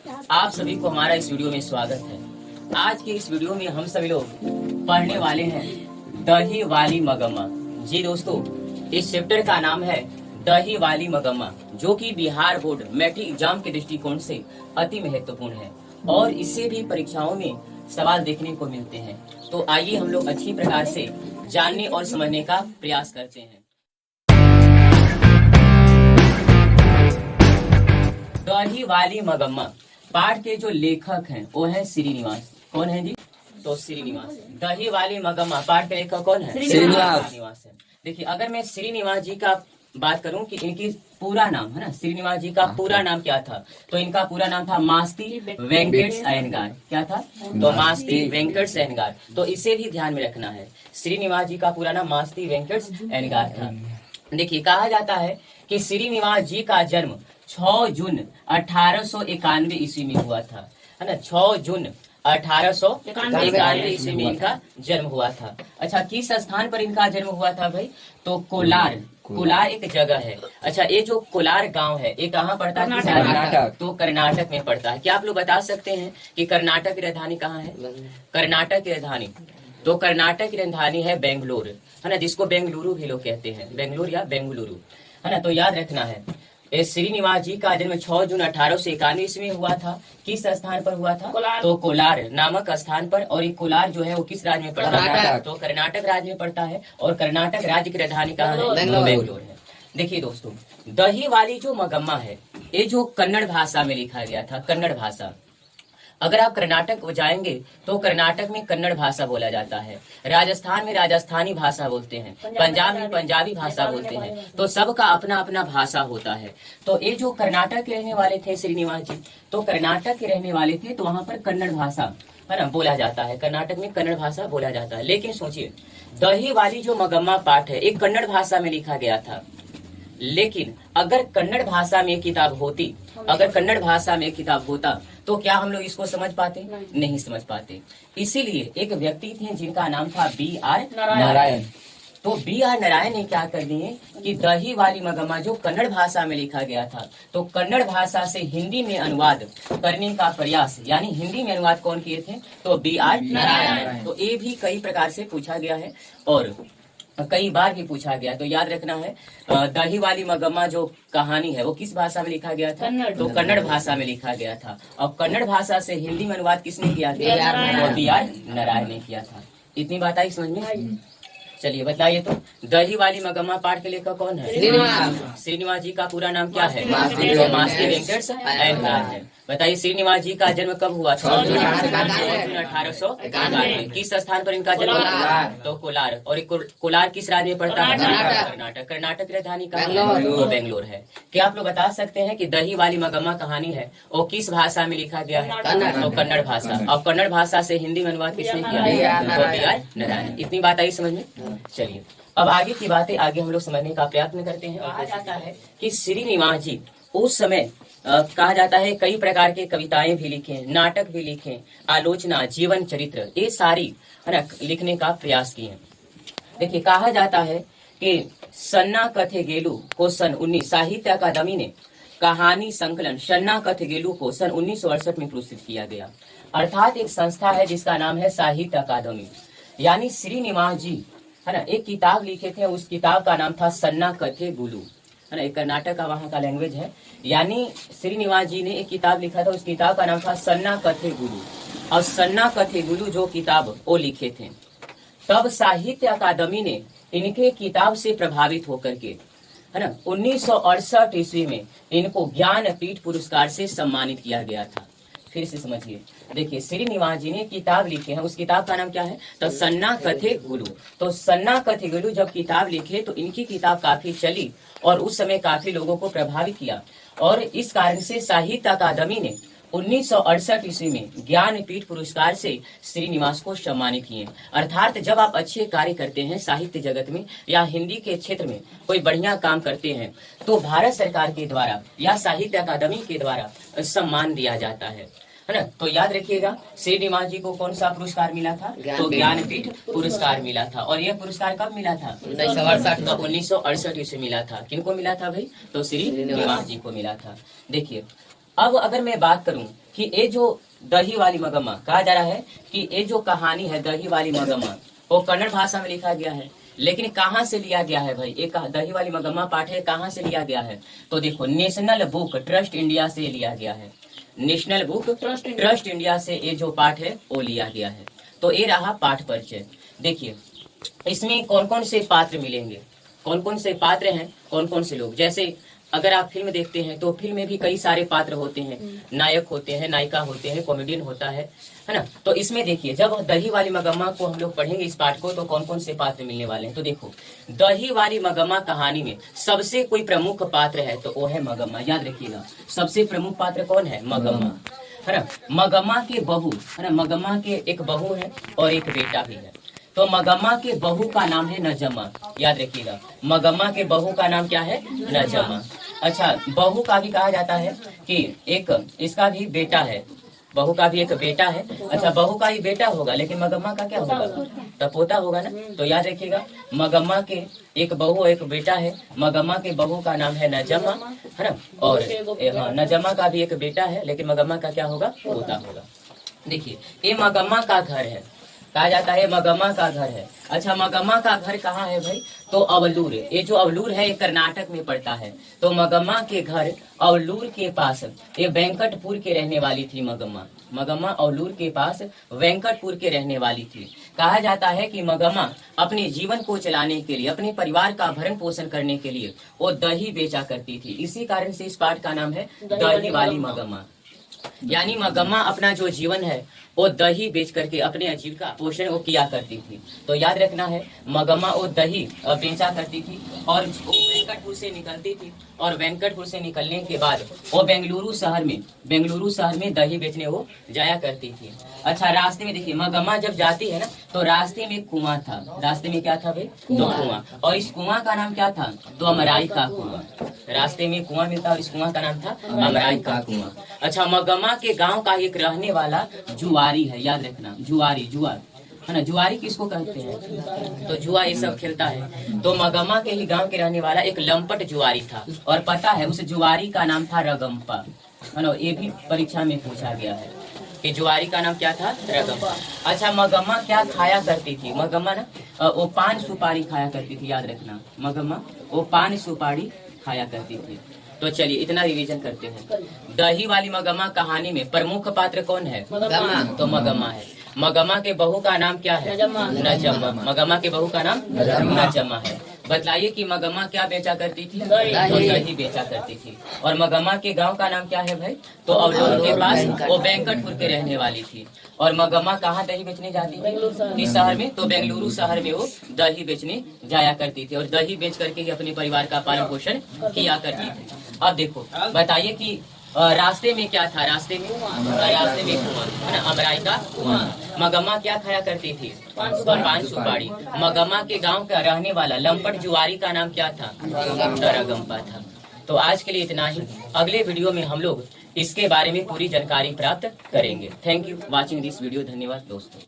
आप सभी को हमारा इस वीडियो में स्वागत है। आज के इस वीडियो में हम सभी लोग पढ़ने वाले हैं दही वाली मगम्मा। जी दोस्तों, इस चैप्टर का नाम है दही वाली मगम्मा, जो कि बिहार बोर्ड मैट्रिक एग्जाम के दृष्टिकोण से अति महत्वपूर्ण है और इससे भी परीक्षाओं में सवाल देखने को मिलते हैं। तो आइए हम लोग अच्छी प्रकार से जानने और समझने का प्रयास करते हैं। दही वाली मगम्मा पाठ के जो लेखक हैं वो है श्रीनिवास। कौन है जी? तो श्रीनिवास। दही वाली मगम्मा पाठ के लेखक कौन है? श्रीनिवास है। देखिए, अगर मैं श्रीनिवास जी का बात करूं कि इनकी पूरा नाम है ना, श्रीनिवास जी का पूरा नाम क्या था, तो इनका पूरा नाम था मास्ती वेंकट अयंगार। क्या था? तो मास्ती वेंकट अयंगार। तो इसे भी ध्यान में रखना है। श्रीनिवास जी का पूरा नाम मास्ती वेंकट अयंगार था। देखिए, कहा जाता है कि श्रीनिवास जी का जन्म 6 जून 1891 ईस्वी में हुआ था, है ना। 6 जून 1891 ईस्वी में इनका जन्म हुआ था। अच्छा, किस स्थान पर इनका जन्म हुआ था भाई? तो कोलार एक जगह है। अच्छा, ये जो कोलार गांव है ये कहाँ पड़ता है? कर्नाटक। तो कर्नाटक में पड़ता है। क्या आप लोग बता सकते हैं कि कर्नाटक की राजधानी कहाँ है? कर्नाटक की राजधानी, तो कर्नाटक की राजधानी है बेंगलुरु, है ना, जिसको बेंगलुरु भी लोग कहते हैं, बेंगलुरु या बेंगलुरु, है ना। तो याद रखना है, श्रीनिवास जी का जन्म 6 जून 1891 ईस्वी में हुआ था। किस स्थान पर हुआ था? तो कोलार नामक स्थान पर। और ये कोलार जो है वो किस राज्य में पड़ता है? तो कर्नाटक राज्य में पड़ता है। और कर्नाटक राज्य की राजधानी कहाँ है? बेंगलुरु है। देखिए दोस्तों, दही वाली जो मगम्मा है ये जो कन्नड़ भाषा में लिखा गया था, कन्नड़ भाषा। अगर आप कर्नाटक जाएंगे तो कर्नाटक में कन्नड़ भाषा बोला जाता है, राजस्थान में राजस्थानी भाषा बोलते हैं, पंजाब में पंजाबी भाषा बोलते हैं। तो सबका अपना अपना भाषा होता है। तो ये जो कर्नाटक के रहने वाले थे श्रीनिवास जी, तो कर्नाटक के रहने वाले थे, तो वहाँ पर कन्नड़ भाषा है ना बोला जाता है। कर्नाटक में कन्नड़ भाषा बोला जाता है। लेकिन सोचिए, दही वाली जो मगम्मा पाठ है एक कन्नड़ भाषा में लिखा गया था। लेकिन अगर कन्नड़ भाषा में किताब होती, अगर कन्नड़ भाषा में किताब होता तो क्या हम लोग इसको समझ पाते? नहीं समझ पाते। इसीलिए एक व्यक्ति थे जिनका नाम था B.R. नारायण। तो B.R. नारायण ने क्या कर दिए कि दही वाली मगम्मा जो कन्नड़ भाषा में लिखा गया था, तो कन्नड़ भाषा से हिंदी में अनुवाद करने का प्रयास, यानी हिंदी में अनुवाद कौन किए थे? तो B.R. नारायण। तो ये भी कई प्रकार से पूछा गया है और कई बार भी पूछा गया। तो याद रखना है, दही वाली मगम्मा जो कहानी है वो किस भाषा में लिखा गया था? तो कन्नड़ भाषा में लिखा गया था। और कन्नड़ भाषा से हिंदी में अनुवाद किसने किया था? तो B.R. नारायण ने किया था। इतनी बात आई समझ में? चलिए बताइए, तो दही वाली मगम्मा पाठ के लेखक कौन है? श्रीनिवास जी का पूरा नाम क्या है? मास्ती वेंकट अयंगार है। बताइए, श्रीनिवास जी का जन्म कब हुआ? 6 जून 1891। किस स्थान पर इनका जन्म हुआ? तो कोलार। और कोलार किस राज्य में पड़ता है? कर्नाटक। कर्नाटक की राजधानी कहाँ है? तो बेंगलोर है। क्या आप लोग बता सकते हैं कि दही वाली मगम्मा कहानी है वो किस भाषा में लिखा गया है? तो कन्नड़ भाषा। और कन्नड़ भाषा से हिंदी में अनुवाद किसने किया? तो B.R. नारायण। इतनी बात आई समझ में? चलिए, अब आगे की बातें आगे हम लोग समझने का प्रयत्न करते हैं। कहा जाता है कि श्रीनिवास जी उस समय कहा जाता है कई प्रकार के कविताएं भी लिखे, नाटक भी लिखे, आलोचना, जीवन चरित्र, ये सारी है ना लिखने का प्रयास किए। देखिए, कहा जाता है कि सन्ना कथे गेलू को सन 19 साहित्य अकादमी ने कहानी संकलन सन्ना कथे गेलू को सन 1968 में पुरस्कृत किया गया। अर्थात एक संस्था है जिसका नाम है साहित्य अकादमी। यानी श्रीनिवास जी है ना एक किताब लिखे थे, उस किताब का नाम था सन्ना कथे गुलू, है ना, एक कर्नाटक का वहाँ का लैंग्वेज है। यानी श्रीनिवास जी ने एक किताब लिखा था, उस किताब का नाम था सन्ना कथे गुलू। और सन्ना कथे गुलू जो किताब वो लिखे थे, तब साहित्य अकादमी ने इनके किताब से प्रभावित होकर के है ना 1968 ईस्वी में इनको ज्ञानपीठ पुरस्कार से सम्मानित किया गया था। फिर से समझिए, देखिए श्रीनिवास जी ने किताब लिखे हैं, उस किताब का नाम क्या है? तो सन्ना कथे गुलू। तो सन्ना कथे गुलू जब किताब लिखे तो इनकी किताब काफी चली और उस समय काफी लोगों को प्रभावित किया। और इस कारण से साहित्य अकादमी ने 1968 ईस्वी में ज्ञानपीठ पुरस्कार से श्रीनिवास को सम्मानित किए। अर्थात जब आप अच्छे कार्य करते हैं साहित्य जगत में या हिंदी के क्षेत्र में कोई बढ़िया काम करते हैं तो भारत सरकार के द्वारा या साहित्य अकादमी के द्वारा सम्मान दिया जाता है ना। तो याद रखिएगा, श्रीनिवास जी को कौन सा पुरस्कार मिला था? तो ज्ञानपीठ पुरस्कार मिला था। और यह पुरस्कार कब मिला था? 1968 ईस्वी मिला था। किनको मिला था भाई? तो श्रीनिवास जी को मिला था। देखिए, अब अगर मैं बात करूं कि ये जो दही वाली मगम्मा कहा जा रहा है कि ये जो कहानी है दही वाली मगम्मा वो कन्नड़ भाषा में लिखा गया है, लेकिन कहाँ से लिया गया है भाई? एक दही वाली मगम्मा पाठ है, कहाँ से लिया गया है? तो देखो नेशनल बुक ट्रस्ट इंडिया से लिया गया है। नेशनल बुक ट्रस्ट इंडिया से ये जो पाठ है वो लिया गया है। तो ये रहा पाठ परिचय। देखिए इसमें कौन कौन से पात्र मिलेंगे, कौन कौन से पात्र हैं, कौन कौन से लोग। जैसे अगर आप फिल्म देखते हैं तो फिल्म में भी कई सारे पात्र होते हैं, नायक होते हैं, नायिका होते हैं, कॉमेडियन होता है ना। तो इसमें देखिए जब दही वाली मगम्मा को हम लोग पढ़ेंगे इस पाठ को तो कौन कौन से पात्र मिलने वाले हैं। तो देखो दही वाली मगम्मा कहानी में सबसे कोई प्रमुख पात्र है तो वो है मगम्मा। याद रखिएगा सबसे प्रमुख पात्र कौन है? मगम्मा, है ना। मगम्मा के बहू, है ना, मगम्मा के एक बहू है और एक बेटा भी है। तो मगम्मा के बहू का नाम है नजम्मा। याद रखिएगा मगम्मा के बहू का नाम क्या है? नजम्मा। अच्छा बहू का भी कहा जाता है कि एक इसका भी बेटा है, बहू का भी एक बेटा है। अच्छा बहू का ही बेटा होगा लेकिन मगम्मा का क्या होगा? तब पोता होगा ना। तो याद रखिएगा मगम्मा के एक बहू एक बेटा है। मगम्मा के बहू का नाम है नजम्मा, है ना। और हाँ नजम्मा का भी एक बेटा है लेकिन मगम्मा का क्या होगा? पोता होगा। देखिए ये मगम्मा का घर है, कहा जाता है मगम्मा का घर है। अच्छा मगम्मा का घर कहाँ है भाई? तो अवलूर। ये जो अवलूर है ये कर्नाटक में पड़ता है। तो मगम्मा के घर अवलूर के पास ये वेंकटपुर के रहने वाली थी मगम्मा। मगम्मा अवलूर के पास वेंकटपुर के रहने वाली थी। कहा जाता है कि मगम्मा अपने जीवन को चलाने के लिए, अपने परिवार का भरण पोषण करने के लिए वो दही बेचा करती थी। इसी कारण से इस पाठ का नाम है दही वाली मगम्मा। यानी मगम्मा अपना जो जीवन है वो दही बेच करके अपने आजीविका पोषण वो किया करती थी। तो याद रखना है मगम्मा वो दही बेचा करती थी और वो वेंकटपुर से निकलती थी और वेंकटपुर से निकलने के बाद वो बेंगलुरु शहर में दही बेचने वो जाया करती थी। अच्छा रास्ते में देखिए मगम्मा जब जाती है ना तो रास्ते में कुआं था। रास्ते में क्या था भाई? दो कुआं। और इस कुआं का नाम क्या था? तो अमराई का कुआं। रास्ते में कुआं मिलता और इस कुआं का नाम था अमराई का कुआं। अच्छा मगम्मा के गांव का एक रहने वाला जुआरी है। याद रखना जुआरी, जुआर है ना। जुआरी किसको कहते हैं? तो जुआ ये सब खेलता है। तो मगम्मा के ही गांव के रहने वाला एक लंपट जुआरी था और पता है उस जुआरी का नाम था रगम्पा, है ना। ये भी परीक्षा में पूछा गया है कि जुआरी का नाम क्या था? रगम्पा। अच्छा मगम्मा क्या खाया करती थी? मगम्मा ना वो पान सुपारी खाया करती थी। याद रखना मगम्मा वो पान सुपारी खाया करती थी। तो चलिए इतना रिवीजन करते हैं। दही वाली मगम्मा कहानी में प्रमुख पात्र कौन है? तो मगम्मा है। मगम्मा के बहू का नाम क्या है? नजम्मा। मगम्मा के बहू का नाम नजम्मा है। बतलाइए कि मगम्मा क्या बेचा करती थी? तो दही बेचा करती थी। और मगम्मा के गांव का नाम क्या है भाई? तो अवलूर के पास वो वेंकटपुर के रहने वाली थी। और मगम्मा कहाँ दही बेचने जाती है? किस शहर में? तो बेंगलुरु शहर में वो दही बेचने जाया करती थी और दही बेच करके ही अपने परिवार का पालन पोषण किया करती थी। अब देखो बताइए कि रास्ते में क्या था? रास्ते में कुआं, है ना, अमराई का कुआं। मगम्मा क्या खाया करती थी? पान सुपारी। मगम्मा के गांव का रहने वाला लंपट जुआरी का नाम क्या था? रगम्पा था। तो आज के लिए इतना ही। अगले वीडियो में हम लोग इसके बारे में पूरी जानकारी प्राप्त करेंगे। Thank you watching this video. धन्यवाद दोस्तों।